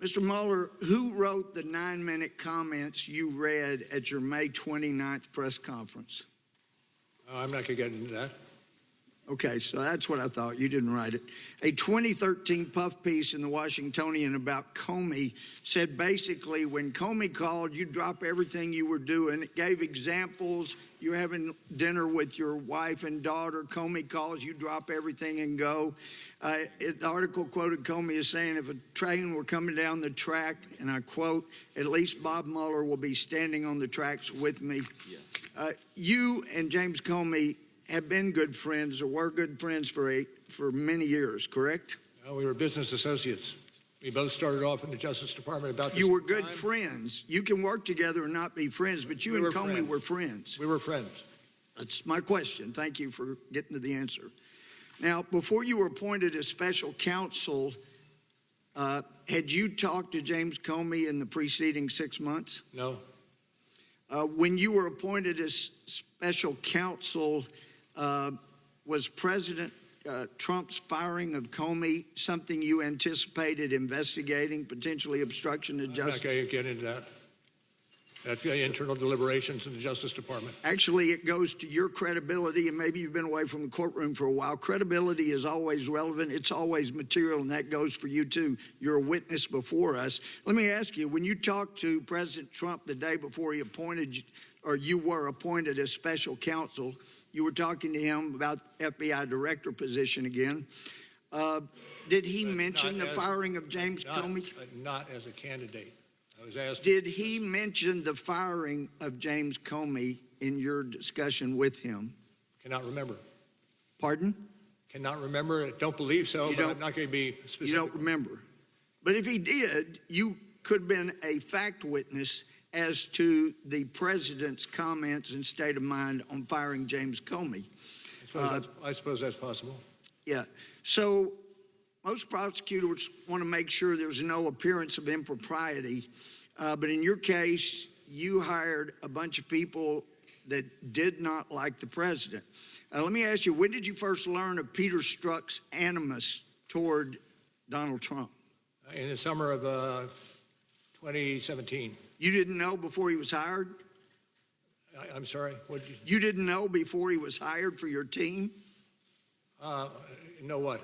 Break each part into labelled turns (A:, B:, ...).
A: Mr. Mueller, who wrote the 9-minute comments you read at your May 29th press conference?
B: I'm not going to get into that.
A: Okay, so that's what I thought. You didn't write it. A 2013 puff piece in the Washingtonian about Comey said basically when Comey called, you drop everything you were doing. It gave examples. You're having dinner with your wife and daughter. Comey calls, you drop everything and go. The article quoted Comey as saying, if a train were coming down the track, and I quote, at least Bob Mueller will be standing on the tracks with me. Yeah. You and James Comey have been good friends or were good friends for many years, correct?
B: We were business associates. We both started off in the Justice Department about this
A: You were good
B: time.
A: friends. You can work together and not be friends, but you and Comey were friends.
B: We were friends.
A: That's my question. Thank you for getting to the answer. Now, before you were appointed as special counsel, had you talked to James Comey in the preceding 6 months?
B: No.
A: When you were appointed as special counsel, was President Trump's firing of Comey something you anticipated investigating, potentially obstruction of justice?
B: I'm not going to get into that. That's internal deliberations in the Justice Department.
A: Actually, it goes to your credibility, and maybe you've been away from the courtroom for a while. Credibility is always relevant. It's always material, and that goes for you, too. You're a witness before us. Let me ask you, when you talked to President Trump the day before he appointed you, or you were appointed as special counsel, you were talking to him about FBI director position again. Did he mention the firing of James Comey?
B: Not as a candidate. I was asked.
A: Did he mention the firing of James Comey in your discussion with him?
B: Cannot remember.
A: Pardon?
B: Cannot remember. Don't believe so, but I'm not going to be specific.
A: You don't remember. But if he did, you could have been a fact witness as to the president's comments and state of mind on firing James Comey.
B: I suppose that's possible.
A: Yeah. So most prosecutors want to make sure there's no appearance of impropriety. But in your case, you hired a bunch of people that did not like the president. Let me ask you, when did you first learn of Peter Strzok's animus toward Donald Trump?
B: In the summer of 2017.
A: You didn't know before he was hired?
B: I'm sorry? What did
A: You didn't know before he was hired for your team?
B: Know what?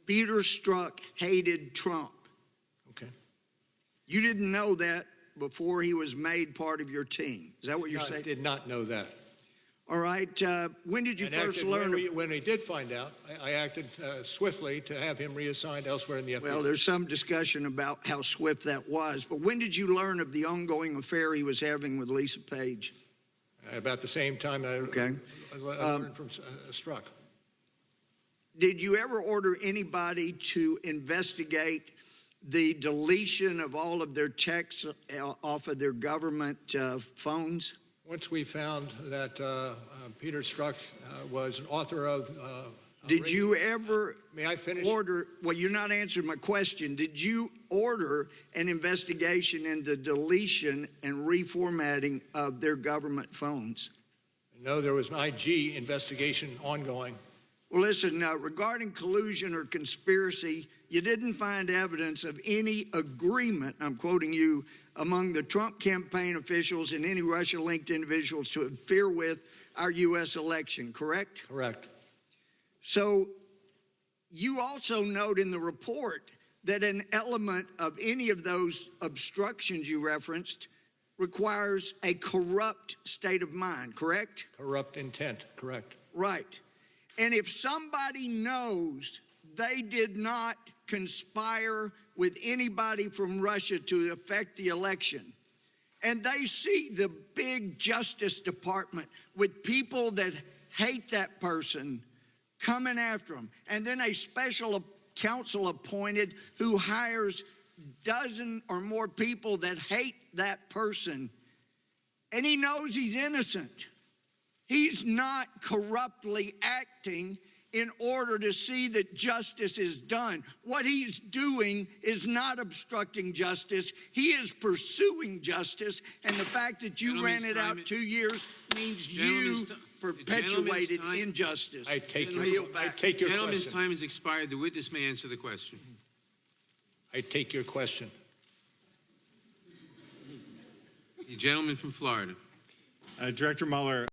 A: Peter Strzok hated Trump.
B: Okay.
A: You didn't know that before he was made part of your team. Is that what you're saying?
B: I did not know that.
A: All right. When did you first learn?
B: When we did find out, I acted swiftly to have him reassigned elsewhere in the FBI.
A: Well, there's some discussion about how swift that was. But when did you learn of the ongoing affair he was having with Lisa Page?
B: About the same time I learned from Strzok.
A: Did you ever order anybody to investigate the deletion of all of their texts off of their government phones?
B: Once we found that Peter Strzok was an author of...
A: Did you ever
B: May I finish?
A: order, well, you're not answering my question. Did you order an investigation into deletion and reformatting of their government phones?
B: No, there was an IG investigation ongoing.
A: Well, listen, regarding collusion or conspiracy, you didn't find evidence of any agreement, I'm quoting you, among the Trump campaign officials and any Russia-linked individuals to interfere with our U.S. election, correct?
B: Correct.
A: So you also note in the report that an element of any of those obstructions you referenced requires a corrupt state of mind, correct?
B: Corrupt intent, correct.
A: Right. And if somebody knows they did not conspire with anybody from Russia to affect the election, and they see the big Justice Department with people that hate that person coming after them, and then a special counsel appointed who hires dozen or more people that hate that person, and he knows he's innocent. He's not corruptly acting in order to see that justice is done. What he's doing is not obstructing justice. He is pursuing justice. And the fact that you ran it out 2 years means you perpetuated injustice.
B: I take your
C: Gentleman's
B: question.
C: time has expired. The witness may answer the question.
B: I take your question.
C: The gentleman from Florida.
D: Director Mueller,